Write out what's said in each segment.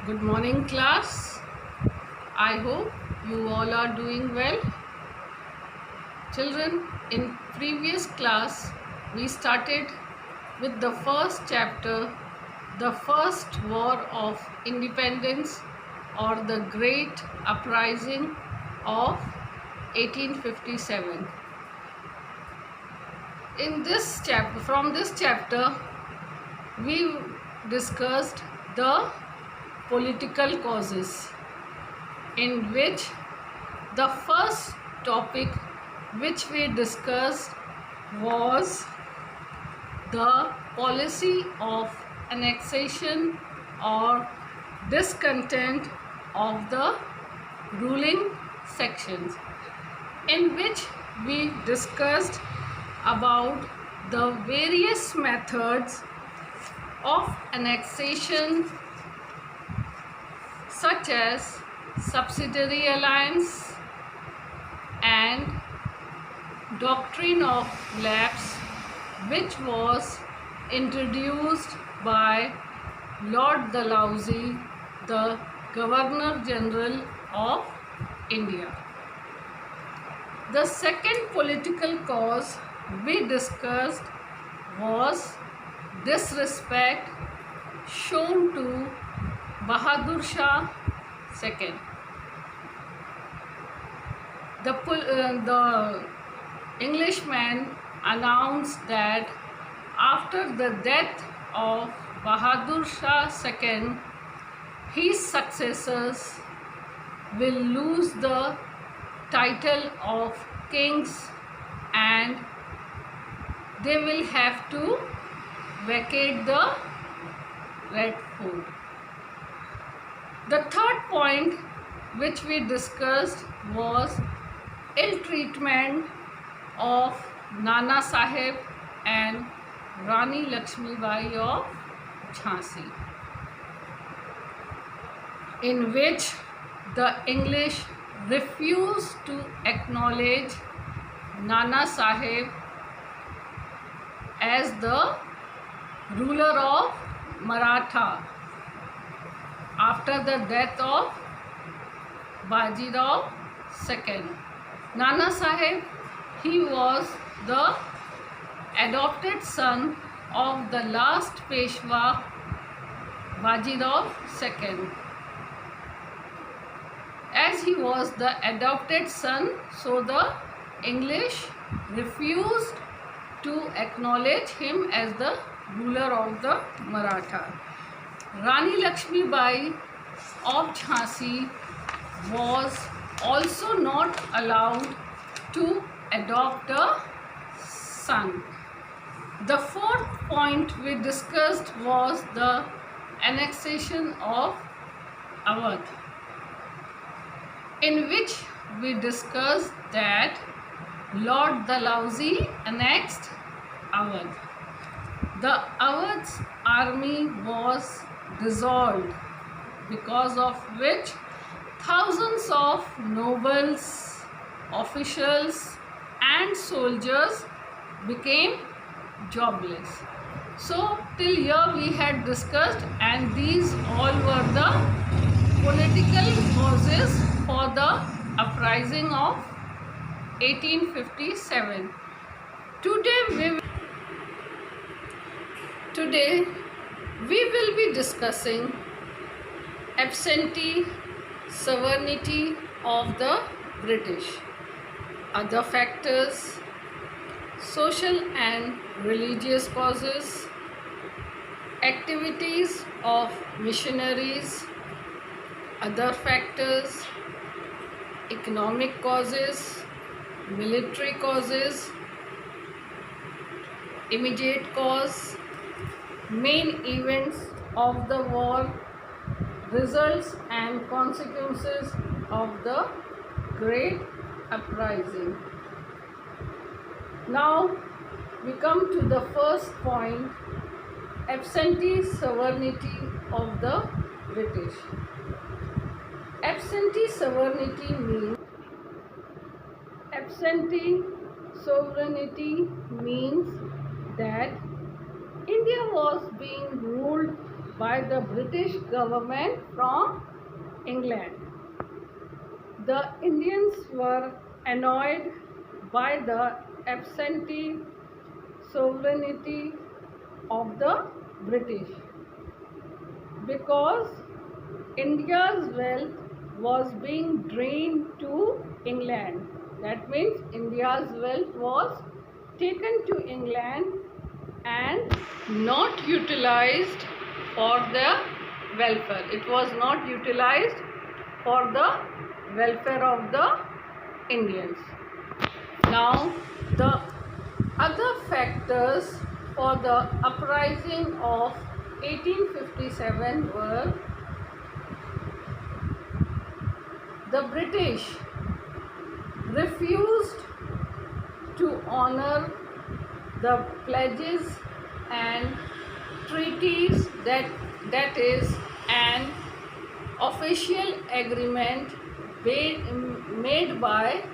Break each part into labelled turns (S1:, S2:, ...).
S1: Good morning, class. I hope you all are doing well. Children, in previous class, we started with the first chapter, the First War of Independence or the Great Uprising of 1857. From this chapter, we discussed the political causes, in which the first topic which we discussed was the policy of annexation or discontent of the ruling sections, in which we discussed about the various methods of annexation, such as subsidiary alliance and doctrine of lapse, which was introduced by Lord Dalhousie, the Governor General of India. The second political cause we discussed was disrespect shown to Bahadur Shah II. The Englishman announced that after the death of Bahadur Shah II, his successors will lose the title of kings and they will have to vacate the Red Fort. The third point which we discussed was ill treatment of Nana Sahib and Rani Lakshmibai of Jhansi, in which the English refused to acknowledge Nana Sahib as the ruler of Maratha after the death of Bajirao II. Nana Sahib, he was the adopted son of the last Peshwa, Bajirao II. As he was the adopted son, so the English refused to acknowledge him as the ruler of the Maratha. Rani Lakshmibai of Jhansi was also not allowed to adopt a son. The fourth point we discussed was the annexation of Awadh, in which we discussed that Lord Dalhousie annexed Awadh. The Awadh's army was dissolved, because of which thousands of nobles, officials and soldiers became jobless. So till here we had discussed, and these all were the political causes for the uprising of 1857. Today we will be discussing absentee sovereignty of the British, other factors, social and religious causes, activities of missionaries, other factors, economic causes, military causes, immediate cause, main events of the war, results and consequences of the Great Uprising. Now we come to the first point, absentee sovereignty of the British. Absentee sovereignty means that India was being ruled by the British government from England. The Indians were annoyed by the absentee sovereignty of the British because India's wealth was being drained to England. That means India's wealth was taken to England and not utilized for the welfare. It was not utilized for the welfare of the Indians. Now, the other factors for the uprising of 1857 were the British refused to honor the pledges and treaties, that is an official agreement made by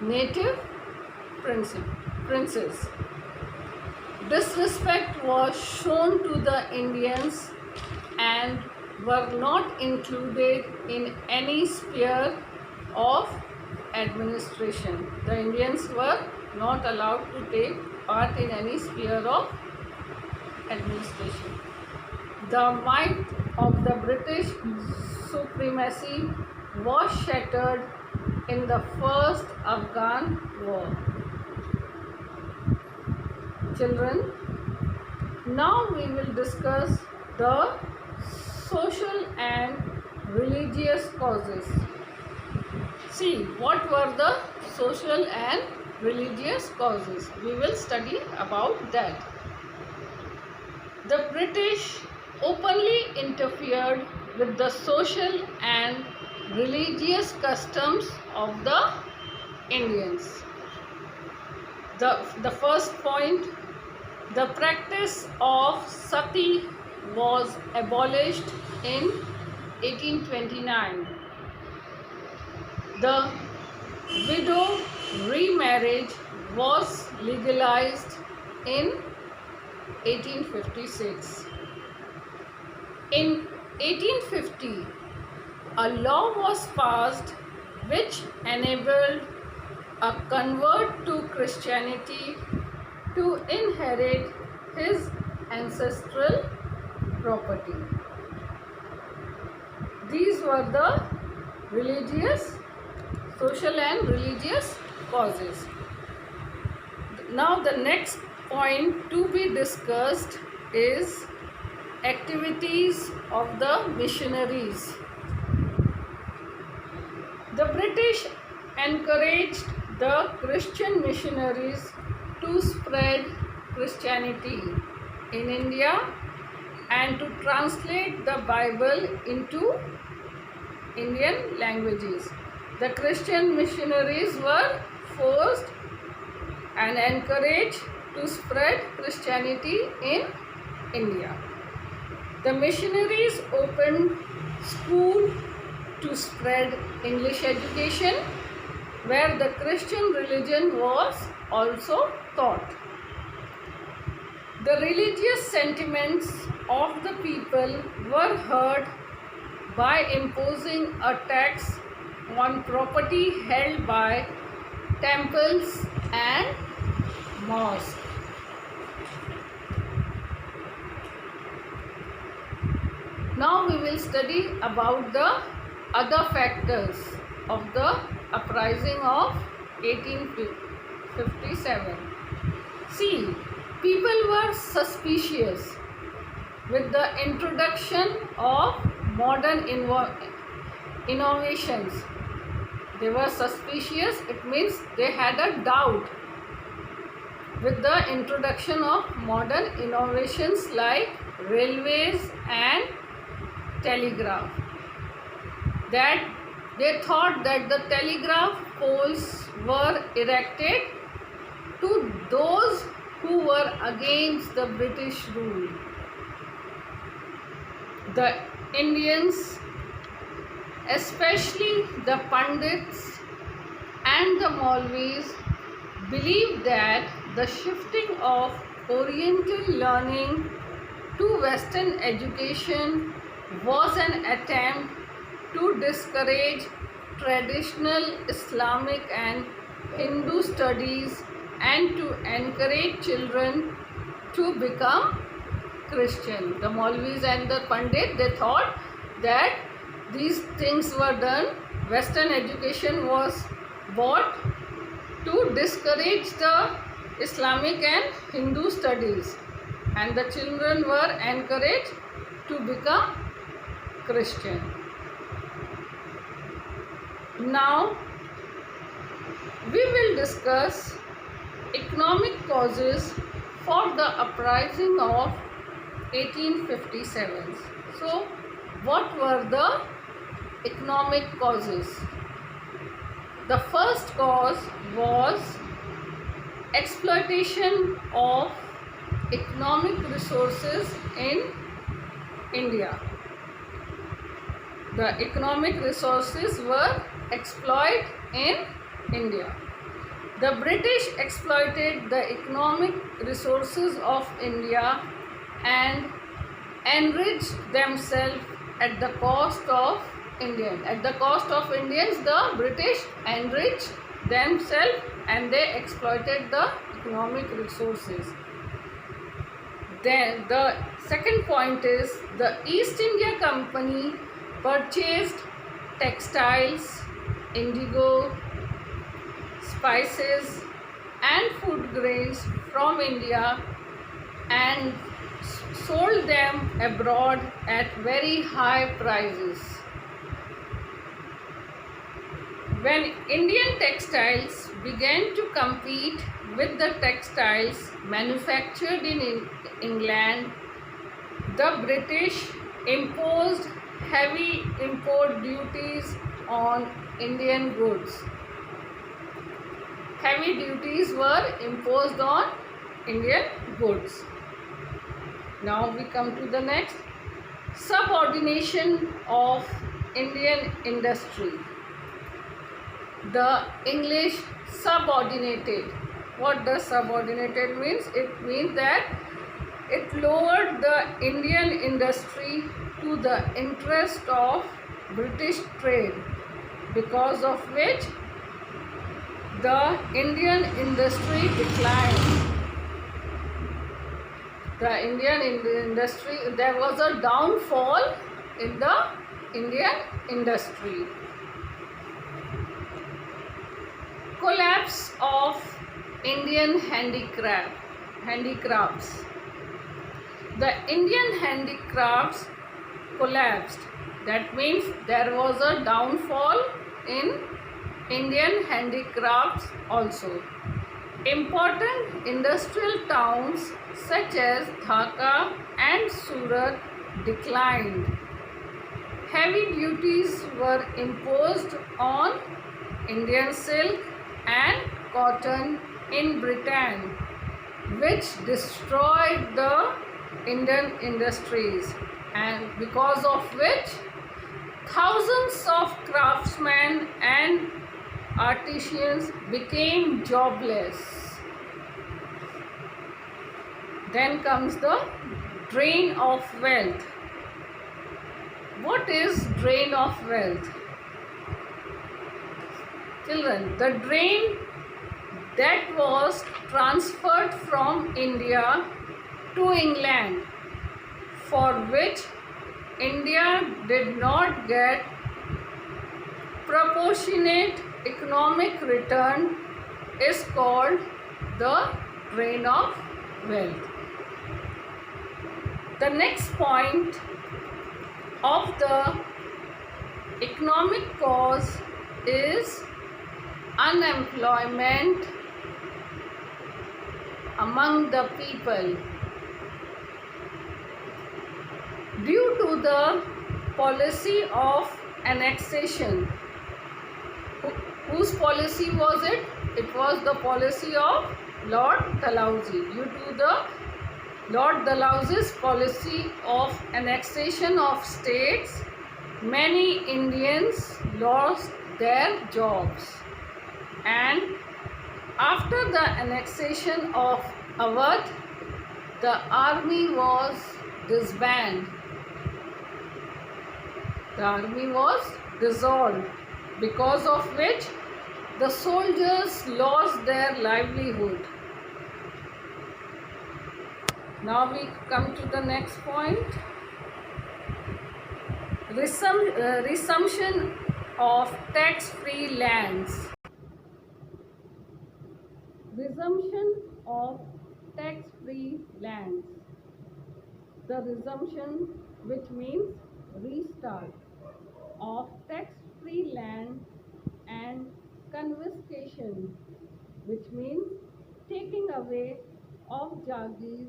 S1: native princes. Disrespect was shown to the Indians and were not included in any sphere of administration. The Indians were not allowed to take part in any sphere of administration. The might of the British supremacy was shattered in the First Afghan War. Children, now we will discuss the social and religious causes. See, what were the social and religious causes? We will study about that. The British openly interfered with the social and religious customs of the Indians. The first point, the practice of sati was abolished in 1829. The widow remarriage was legalized in 1856. In 1850, a law was passed which enabled a convert to Christianity to inherit his ancestral property. These were the social and religious causes. Now the next point to be discussed is activities of the missionaries. The British encouraged the Christian missionaries to spread Christianity in India and to translate the Bible into Indian languages. The Christian missionaries were forced and encouraged to spread Christianity in India. The missionaries opened school to spread English education, where the Christian religion was also taught. The religious sentiments of the people were hurt by imposing a tax on property held by temples and mosques. Now we will study about the other factors of the uprising of 1857. See, people were suspicious with the introduction of modern innovations. They were suspicious, it means they had a doubt with the introduction of modern innovations like railways and telegraph. That they thought that the telegraph poles were erected to those who were against the British rule. The Indians, especially the Pandits and the Maulvis, believed that the shifting of Oriental learning to Western education was an attempt to discourage traditional Islamic and Hindu studies and to encourage children to become Christian. The Maulvis and the Pandit, they thought that these things were done. Western education was bought to discourage the Islamic and Hindu studies, and the children were encouraged to become Christian. Now we will discuss economic causes for the uprising of 1857. So what were the economic causes? The first cause was exploitation of economic resources in India. The economic resources were exploited in India. The British exploited the economic resources of India and enriched themselves at the cost of Indians. At the cost of Indians, the British enriched themselves and they exploited the economic resources. Then the second point is the East India Company purchased textiles, indigo, spices and food grains from India and sold them abroad at very high prices. When Indian textiles began to compete with the textiles manufactured in England, the British imposed heavy import duties on Indian goods. Heavy duties were imposed on Indian goods. Now we come to the next. Subordination of Indian industry. The English subordinated. What does subordinated means? It means that it lowered the Indian industry to the interest of British trade, because of which the Indian industry declined. The Indian industry, there was a downfall in the Indian industry. Collapse of Indian handicrafts. The Indian handicrafts collapsed. That means there was a downfall in Indian handicrafts also. Important industrial towns such as Dhaka and Surat declined. Heavy duties were imposed on Indian silk and cotton in Britain, which destroyed the Indian industries, and because of which thousands of craftsmen and artisans became jobless. Then comes the drain of wealth. What is drain of wealth? Children, the drain that was transferred from India to England, for which India did not get proportionate economic return, is called the drain of wealth. The next point of the economic cause is unemployment among the people. Due to the policy of annexation. Whose policy was it? It was the policy of Lord Dalhousie. Due to the Lord Dalhousie's policy of annexation of states, many Indians lost their jobs. And after the annexation of Awadh, the army was disbanded. The army was dissolved, because of which the soldiers lost their livelihood. Now we come to the next point. Resumption of tax-free lands. Resumption of tax-free lands. The resumption, which means restart, of tax-free land and confiscation, which means taking away of Jagir,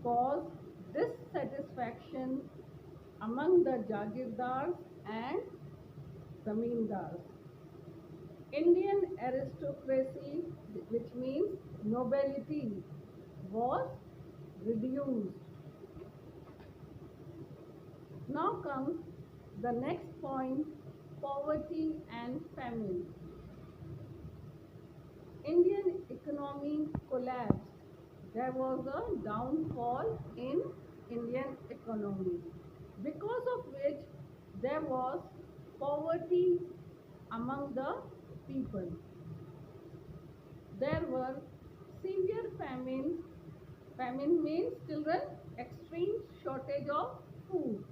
S1: caused dissatisfaction among the Jagirdars and Zamindars. Indian aristocracy, which means nobility, was reduced. Now comes the next point, poverty and famine. Indian economy collapsed. There was a downfall in Indian economy, because of which there was poverty among the people. There were severe famine. Famine means, children, extreme shortage of food.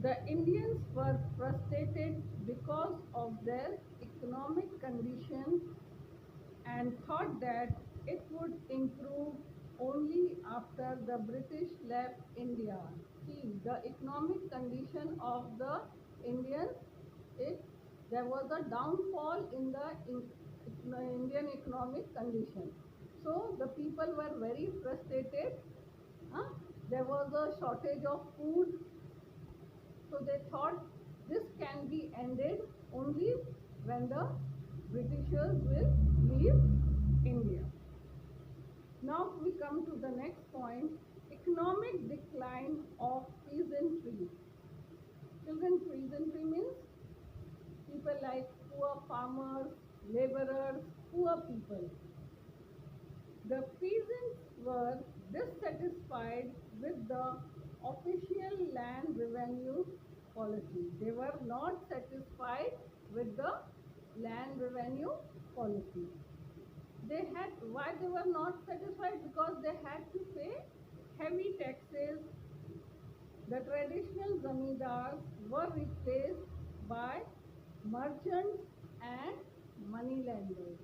S1: The Indians were frustrated because of their economic condition and thought that it would improve only after the British left India. See, the economic condition of the Indians, there was a downfall in the Indian economic condition. So the people were very frustrated. There was a shortage of food. So they thought this can be ended only when the Britishers will leave India. Now we come to the next point, economic decline of peasantry. Children, peasantry means people like poor farmers, laborers, poor people. The peasants were dissatisfied with the official land revenue policy. They were not satisfied with the land revenue policy. Why they were not satisfied? Because they had to pay heavy taxes. The traditional zamindars were replaced by merchants and moneylenders.